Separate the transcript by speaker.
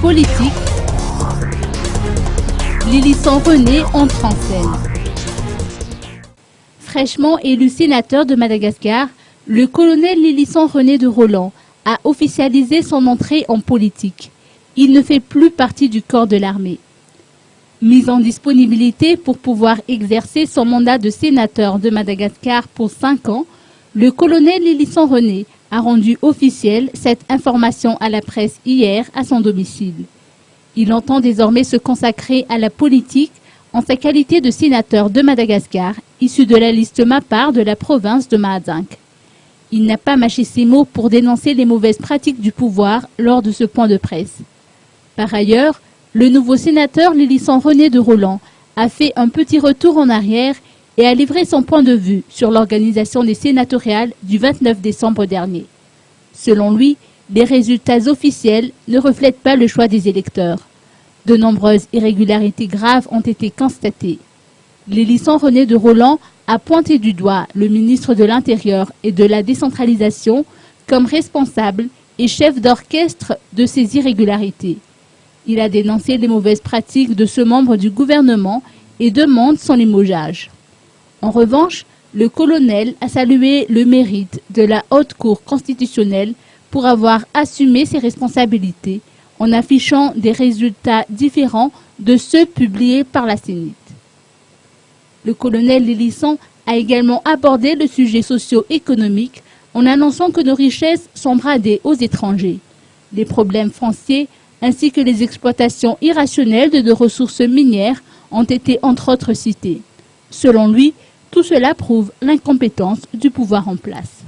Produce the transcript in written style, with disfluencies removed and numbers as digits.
Speaker 1: Politique, Lillisson René entre en scène. Fraîchement élu sénateur de Madagascar, le colonel Lillisson René de Roland a officialisé son entrée en politique. Il ne fait plus partie du corps de l'armée. Mis en disponibilité pour pouvoir exercer son mandat de sénateur de Madagascar pour 5 ans, le colonel Lillisson René a rendu officielle cette information à la presse hier à son domicile. Il entend désormais se consacrer à la politique en sa qualité de sénateur de Madagascar, issu de la liste Mapar de la province de Mahazank. Il n'a pas mâché ses mots pour dénoncer les mauvaises pratiques du pouvoir lors de ce point de presse. Par ailleurs, le nouveau sénateur Lillisson René de Roland a fait un petit retour en arrière et a livré son point de vue sur l'organisation des sénatoriales du 29 décembre dernier. Selon lui, les résultats officiels ne reflètent pas le choix des électeurs. De nombreuses irrégularités graves ont été constatées. Lillisson René de Roland a pointé du doigt le ministre de l'Intérieur et de la décentralisation comme responsable et chef d'orchestre de ces irrégularités. Il a dénoncé les mauvaises pratiques de ce membre du gouvernement et demande son limogeage. En revanche, le colonel a salué le mérite de la Haute Cour constitutionnelle pour avoir assumé ses responsabilités en affichant des résultats différents de ceux publiés par la CENIT. Le colonel Lillisson a également abordé le sujet socio-économique en annonçant que nos richesses sont bradées aux étrangers. Les problèmes fonciers ainsi que les exploitations irrationnelles de nos ressources minières ont été entre autres cités. Selon lui, tout cela prouve l'incompétence du pouvoir en place.